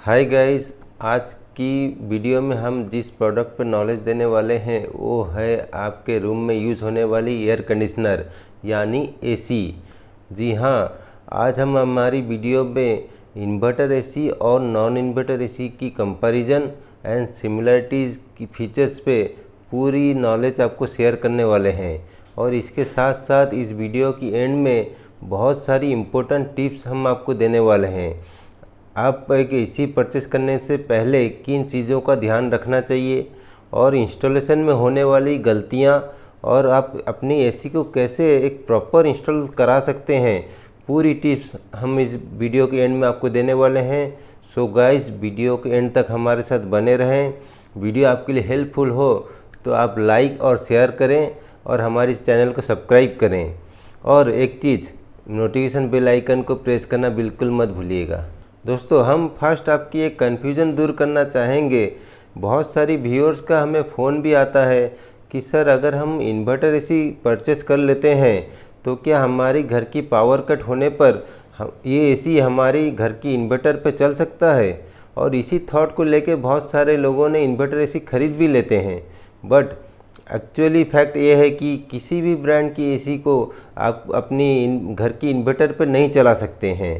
Hi guys, आज की video में हम जिस प्रोडक्ट पर नॉलेज देने वाले हैं वो है आपके रूम में यूज़ होने वाली एयर कंडीशनर यानी एसी। जी हाँ, आज हम हमारी वीडियो में इन्वर्टर एसी और नॉन इन्वर्टर एसी की कंपैरिजन एंड सिमिलरिटीज़ की फीचर्स पे पूरी नॉलेज आपको शेयर करने वाले हैं। और इसके साथ साथ इस वीडियो की एंड में बहुत सारी इम्पोर्टेंट टिप्स हम आपको देने वाले हैं। आप एक एसी परचेस करने से पहले किन चीज़ों का ध्यान रखना चाहिए और इंस्टॉलेशन में होने वाली गलतियां और आप अपनी एसी को कैसे एक प्रॉपर इंस्टॉल करा सकते हैं, पूरी टिप्स हम इस वीडियो के एंड में आपको देने वाले हैं। सो गाइस, वीडियो के एंड तक हमारे साथ बने रहें। वीडियो आपके लिए हेल्पफुल हो तो आप लाइक और शेयर करें और हमारे इस चैनल को सब्सक्राइब करें। और एक चीज़, नोटिफिकेशन बेल आइकन को प्रेस करना बिल्कुल मत भूलिएगा। दोस्तों, हम फर्स्ट आपकी एक कन्फ्यूज़न दूर करना चाहेंगे। बहुत सारी व्यूअर्स का हमें फ़ोन भी आता है कि सर, अगर हम इन्वर्टर एसी परचेस कर लेते हैं तो क्या हमारी घर की पावर कट होने पर ये एसी हमारी घर की इन्वर्टर पे चल सकता है। और इसी थॉट को लेके बहुत सारे लोगों ने इन्वर्टर एसी ख़रीद भी लेते हैं। बट एक्चुअली फैक्ट ये है कि किसी भी ब्रांड की एसी को आप अपनी घर की इन्वर्टर पर नहीं चला सकते हैं।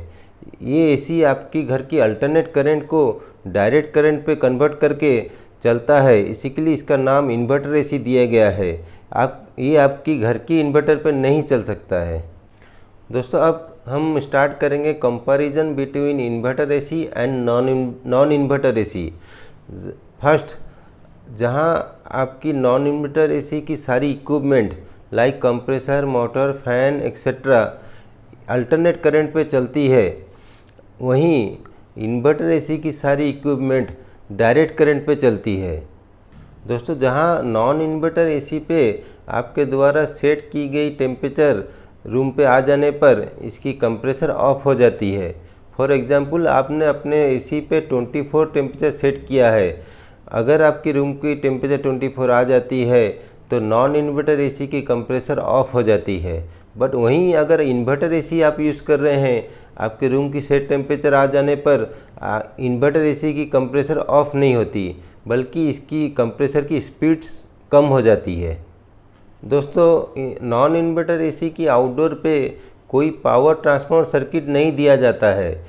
ये एसी आपकी घर की अल्टरनेट करंट को डायरेक्ट करंट पे कन्वर्ट करके चलता है, इसी के लिए इसका नाम इन्वर्टर एसी दिया गया है। ये आपकी घर की इन्वर्टर पे नहीं चल सकता है। दोस्तों, अब हम स्टार्ट करेंगे comparison between inverter AC and non inverter AC. First, जहां आपकी नॉन इन्वर्टर एसी की सारी equipment like compressor, motor, fan etcetera alternate current पे चलती है, वहीं इन्वर्टर एसी की सारी इक्विपमेंट डायरेक्ट करंट पे चलती है। दोस्तों, जहां नॉन इन्वर्टर एसी पे आपके द्वारा सेट की गई टेम्परेचर रूम पे आ जाने पर इसकी कंप्रेसर ऑफ हो जाती है। फॉर एग्जांपल, आपने अपने एसी पे 24 टेम्परेचर सेट किया है। अगर आपकी रूम की टेम्परेचर 24 आ जाती है तो नॉन इन्वर्टर एसी की कंप्रेसर ऑफ हो जाती है। बट वहीं अगर इन्वर्टर एसी आप यूज़ कर रहे हैं, आपके रूम की सेट टेम्परेचर आ जाने पर इन्वर्टर एसी की कंप्रेसर ऑफ नहीं होती, बल्कि इसकी कंप्रेसर की स्पीड कम हो जाती है। दोस्तों, नॉन इन्वर्टर एसी की आउटडोर पे कोई पावर ट्रांसफार्मर सर्किट नहीं दिया जाता है।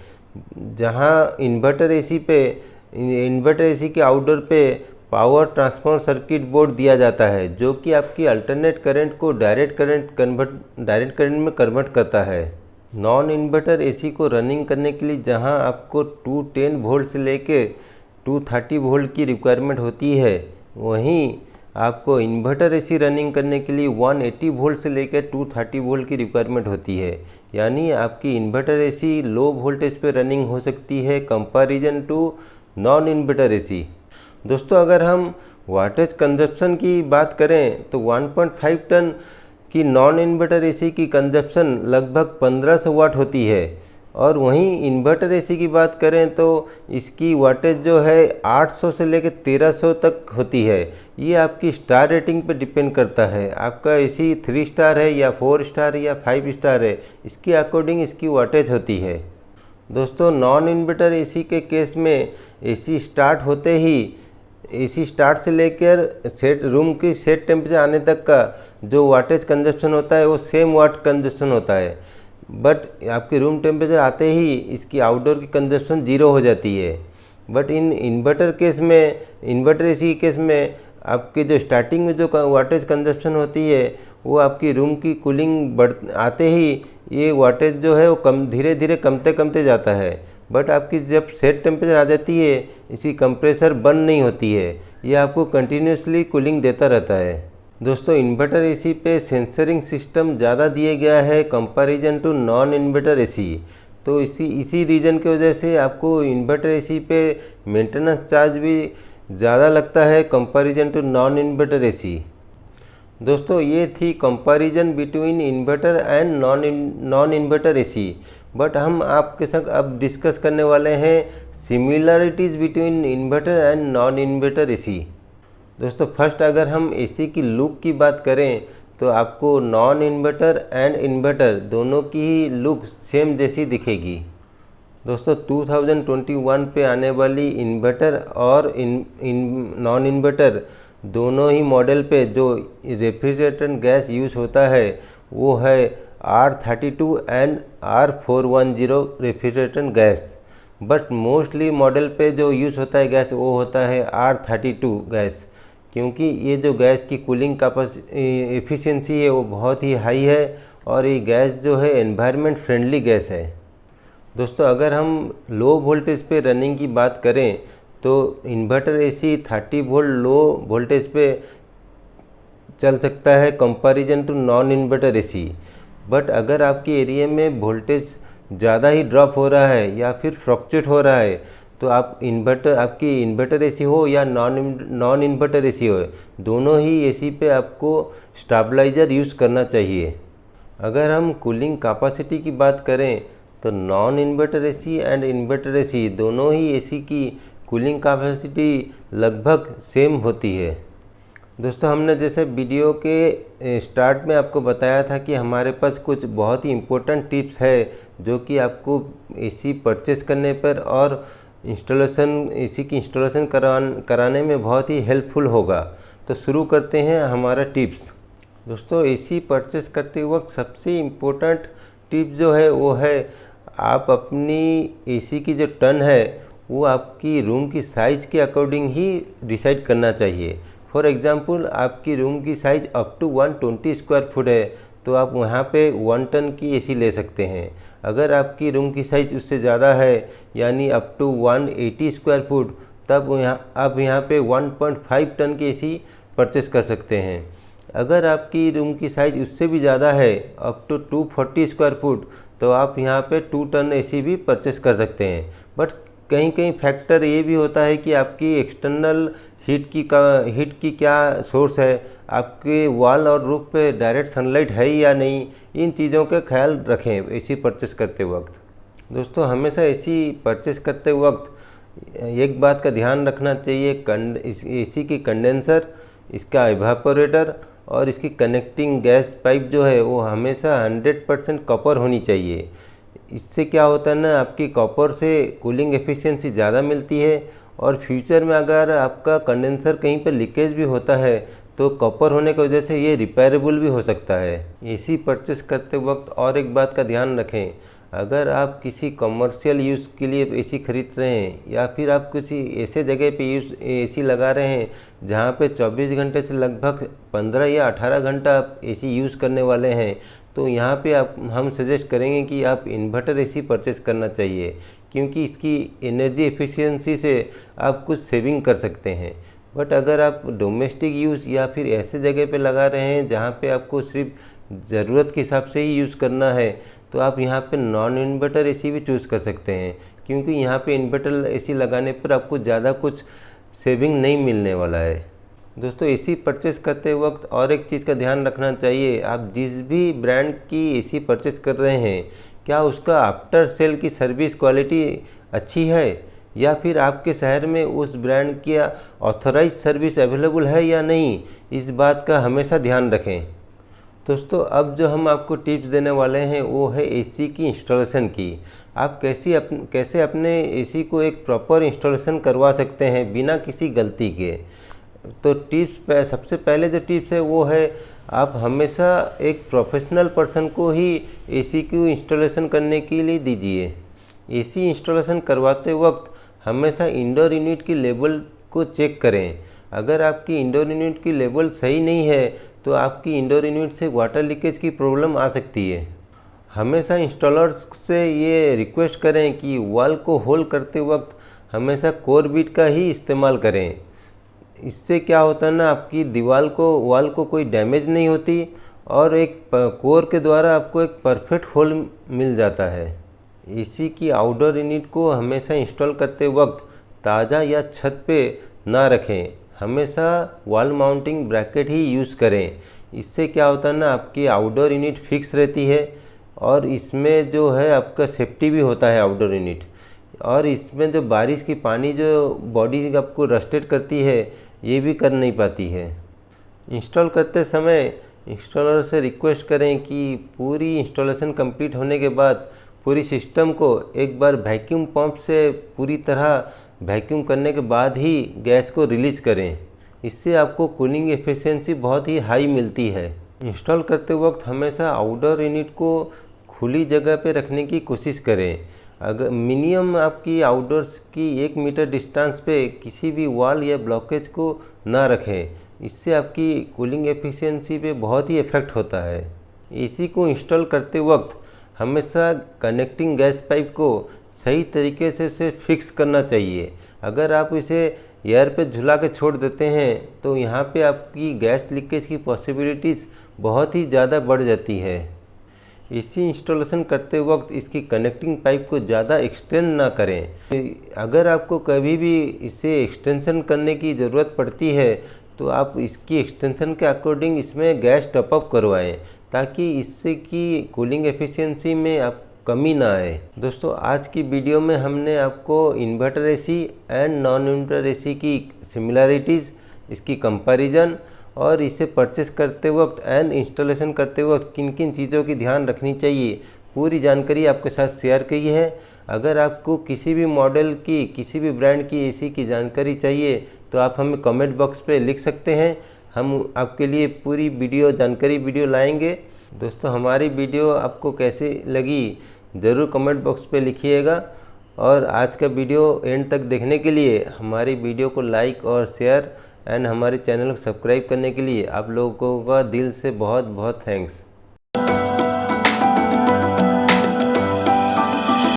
जहां इन्वर्टर एसी के आउटडोर पे पावर ट्रांसफार्मर सर्किट बोर्ड दिया जाता है, जो कि आपकी अल्टरनेट करंट को डायरेक्ट करंट में कन्वर्ट करता है। नॉन इन्वर्टर एसी को रनिंग करने के लिए जहां आपको 210 वोल्ट से लेके 230 वोल्ट की रिक्वायरमेंट होती है, वहीं आपको इन्वर्टर एसी रनिंग करने के लिए 180 वोल्ट से लेकर 230 वोल्ट की रिक्वायरमेंट होती है। यानी आपकी इन्वर्टर एसी लो वोल्टेज पे रनिंग हो सकती है comparison to non inverter AC. दोस्तों, अगर हम वाटेज कंजप्शन की बात करें तो 1.5 टन की नॉन इन्वर्टर एसी की कंजप्शन लगभग 1500 वाट होती है। और वहीं इन्वर्टर एसी की बात करें तो इसकी वाटेज जो है 800 से लेकर 1300 तक होती है। ये आपकी स्टार रेटिंग पे डिपेंड करता है। आपका एसी 3 स्टार है या 4 स्टार या 5 स्टार है, इसके अकॉर्डिंग इसकी वाटेज होती है। दोस्तों, नॉन इन्वर्टर एसी के केस में एसी स्टार्ट होते ही एसी स्टार्ट से लेकर रूम की सेट टेम्परेचर आने तक का जो वाटेज कंजप्शन होता है वो सेम वाट कंजप्शन होता है। बट आपके रूम टेम्परेचर आते ही इसकी आउटडोर की कंजप्शन 0 हो जाती है। बट इन्वर्टर एसी के केस में आपके जो स्टार्टिंग में जो वाटेज कंजप्शन होती है वो आपकी रूम की कूलिंग आते ही ये वाटेज जो है वो धीरे धीरे कमते जाता है। बट आपकी जब सेट टेम्परेचर आ जाती है, इसकी कंप्रेसर बंद नहीं होती है, ये आपको कंटिन्यूसली कूलिंग देता रहता है। दोस्तों, इन्वर्टर एसी पे सेंसरिंग सिस्टम ज़्यादा दिया गया है comparison to non inverter AC. तो इसी रीज़न की वजह से आपको इन्वर्टर एसी पे मेंटेनेंस चार्ज भी ज़्यादा लगता है comparison to non inverter AC. दोस्तों, ये थी comparison between inverter and non inverter AC. But हम आपके साथ अब डिस्कस करने वाले हैं similarities between inverter and non inverter AC. दोस्तों, फर्स्ट अगर हम एसी की लुक की बात करें तो आपको नॉन इन्वर्टर एंड इन्वर्टर दोनों की ही लुक सेम जैसी दिखेगी। दोस्तों 2021 पे आने वाली इन्वर्टर और नॉन इन्वर्टर दोनों ही मॉडल पे जो रेफ्रिजरेटर गैस यूज़ होता है वो है R32 and R410 refrigerator gas. But mostly model पे जो यूज़ होता है गैस वो होता है R32 गैस, क्योंकि ये जो गैस की कूलिंग एफिशिएंसी है वो बहुत ही हाई है और ये गैस जो है एनवायरनमेंट फ्रेंडली गैस है। दोस्तों अगर हम लो वोल्टेज पे रनिंग की बात करें तो inverter AC 30 volt low voltage पे चल सकता है comparison to non inverter AC. But अगर आपके एरिया में वोल्टेज ज़्यादा ही ड्रॉप हो रहा है या फिर फ्लक्चुएट हो रहा है तो आपकी इन्वर्टर एसी हो या नॉन इन्वर्टर एसी हो, दोनों ही एसी पे आपको स्टेबलाइज़र यूज़ करना चाहिए। अगर हम कूलिंग कैपेसिटी की बात करें तो non inverter AC and inverter AC दोनों ही एसी की कूलिंग कैपेसिटी लगभग सेम होती है। दोस्तों हमने जैसे वीडियो के स्टार्ट में आपको बताया था कि हमारे पास कुछ बहुत ही इम्पोर्टेंट टिप्स है जो कि आपको एसी परचेस करने पर और एसी की इंस्टॉलेशन कराने में बहुत ही हेल्पफुल होगा। तो शुरू करते हैं हमारा टिप्स। दोस्तों एसी परचेस करते वक्त सबसे इम्पोर्टेंट टिप जो है वो है आप अपनी एसी की जो टर्न है वो आपकी रूम की साइज़ के अकॉर्डिंग ही डिसाइड करना चाहिए। फॉर एग्ज़ाम्पल आपकी रूम की size up to 120 square foot है तो आप वहाँ पे 1 टन की एसी ले सकते हैं। अगर आपकी रूम की साइज़ उससे ज़्यादा है यानी अप टू 180 स्क्वायर फुट तब आप यहाँ पे 1.5 टन की एसी परचेस कर सकते हैं। अगर आपकी रूम की साइज़ उससे भी ज़्यादा है अप टू 240 स्क्वायर फुट तो आप यहाँ पे 2 टन एसी भी परचेस कर सकते हैं। बट कहीं कहीं फैक्टर ये भी होता है कि आपकी एक्सटर्नल हीट की क्या सोर्स है, आपके वॉल और रूफ पे डायरेक्ट सनलाइट है या नहीं, इन चीज़ों का ख्याल रखें एसी परचेस करते वक्त। दोस्तों हमेशा एसी परचेस करते वक्त एक बात का ध्यान रखना चाहिए, एसी की कंडेंसर, इसका इवापोरेटर और इसकी कनेक्टिंग गैस पाइप जो है वो हमेशा 100% कॉपर होनी चाहिए। इससे क्या होता है ना, आपकी कॉपर से कूलिंग एफिशिएंसी ज़्यादा मिलती है और फ्यूचर में अगर आपका कंडेंसर कहीं पर लीकेज भी होता है तो कॉपर होने की वजह से ये रिपेयरेबल भी हो सकता है। एसी परचेस करते वक्त और एक बात का ध्यान रखें, अगर आप किसी कमर्शियल यूज़ के लिए एसी खरीद रहे हैं या फिर आप किसी ऐसे जगह पे एसी लगा रहे हैं जहाँ पे 24 घंटे से लगभग 15 या 18 घंटा आप एसी यूज़ करने वाले हैं तो यहाँ पे हम सजेस्ट करेंगे कि आप इन्वर्टर एसी परचेस करना चाहिए, क्योंकि इसकी एनर्जी एफिशिएंसी से आप कुछ सेविंग कर सकते हैं। बट अगर आप डोमेस्टिक यूज़ या फिर ऐसे जगह पे लगा रहे हैं जहाँ पे आपको सिर्फ ज़रूरत के हिसाब से ही यूज़ करना है तो आप यहाँ पे नॉन इन्वर्टर एसी भी चूज़ कर सकते हैं, क्योंकि यहाँ पे इन्वर्टर एसी लगाने पर आपको ज़्यादा कुछ सेविंग नहीं मिलने वाला है। दोस्तों एसी परचेस करते वक्त और एक चीज़ का ध्यान रखना चाहिए, आप जिस भी ब्रांड की एसी परचेस कर रहे हैं क्या उसका आफ्टर सेल की सर्विस क्वालिटी अच्छी है या फिर आपके शहर में उस ब्रांड की ऑथराइज सर्विस अवेलेबल है या नहीं, इस बात का हमेशा ध्यान रखें। दोस्तों अब जो हम आपको टिप्स देने वाले हैं वो है एसी की इंस्टॉलेशन की। आप कैसे अपने एसी को एक प्रॉपर इंस्टॉलेशन करवा सकते हैं बिना किसी गलती के। तो सबसे पहले जो टिप्स है वो है आप हमेशा एक प्रोफेशनल पर्सन को ही एसी की इंस्टॉलेशन करने के लिए दीजिए। एसी इंस्टॉलेशन करवाते वक्त हमेशा इंडोर यूनिट की लेवल को चेक करें। अगर आपकी इंडोर यूनिट की लेवल सही नहीं है तो आपकी इंडोर यूनिट से वाटर लीकेज की प्रॉब्लम आ सकती है। हमेशा इंस्टॉलर्स से ये रिक्वेस्ट करें कि वॉल को होल्ड करते वक्त हमेशा कोर बीट का ही इस्तेमाल करें। इससे क्या होता है ना, आपकी वॉल को कोई डैमेज नहीं होती और एक कोर के द्वारा आपको एक परफेक्ट होल मिल जाता है। एसी की आउटडोर यूनिट को हमेशा इंस्टॉल करते वक्त ताज़ा या छत पे ना रखें, हमेशा वॉल माउंटिंग ब्रैकेट ही यूज़ करें। इससे क्या होता है ना, आपकी आउटडोर यूनिट फिक्स रहती है और इसमें जो है आपका सेफ्टी भी होता है आउटडोर यूनिट। और इसमें जो बारिश की पानी जो बॉडी आपको रस्टेड करती है ये भी कर नहीं पाती है। इंस्टॉल करते समय इंस्टॉलर से रिक्वेस्ट करें कि पूरी इंस्टॉलेशन कंप्लीट होने के बाद पूरी सिस्टम को एक बार वैक्यूम पंप से पूरी तरह वैक्यूम करने के बाद ही गैस को रिलीज करें। इससे आपको कूलिंग एफिशिएंसी बहुत ही हाई मिलती है। इंस्टॉल करते वक्त हमेशा आउटडोर यूनिट को खुली जगह पे रखने की कोशिश करें। अगर मिनिमम आपकी आउटडोर्स की 1 मीटर डिस्टेंस पे किसी भी वॉल या ब्लॉकेज को ना रखें। इससे आपकी कूलिंग एफिशिएंसी पे बहुत ही इफ़ेक्ट होता है। एसी को इंस्टॉल करते वक्त हमेशा कनेक्टिंग गैस पाइप को सही तरीके से उसे फिक्स करना चाहिए। अगर आप इसे एयर पे झुला के छोड़ देते हैं तो यहाँ पे आपकी गैस लीकेज की पॉसिबिलिटीज़ बहुत ही ज़्यादा बढ़ जाती है। एसी इंस्टॉलेशन करते वक्त इसकी कनेक्टिंग पाइप को ज़्यादा एक्सटेंड ना करें। अगर आपको कभी भी इसे एक्सटेंशन करने की ज़रूरत पड़ती है तो आप इसकी एक्सटेंशन के अकॉर्डिंग इसमें गैस टॉपअप करवाएं, ताकि इससे की कूलिंग एफिशिएंसी में आप कमी ना आए। दोस्तों, आज की वीडियो में हमने आपको inverter AC and non inverter AC की सिमिलरिटीज़, इसकी कंपैरिजन और इसे परचेस करते वक्त एंड इंस्टॉलेशन करते वक्त किन किन चीज़ों की ध्यान रखनी चाहिए, पूरी जानकारी आपके साथ शेयर की है। अगर आपको किसी भी मॉडल की, किसी भी ब्रांड की एसी की जानकारी चाहिए तो आप हमें कमेंट बॉक्स पे लिख सकते हैं। हम आपके लिए पूरी जानकारी वीडियो लाएंगे। दोस्तों, हमारी वीडियो आपको कैसी लगी ज़रूर कमेंट बॉक्स पे लिखिएगा। और आज का वीडियो एंड तक देखने के लिए, हमारी वीडियो को लाइक और शेयर एंड हमारे चैनल को सब्सक्राइब करने के लिए आप लोगों का दिल से बहुत बहुत थैंक्स।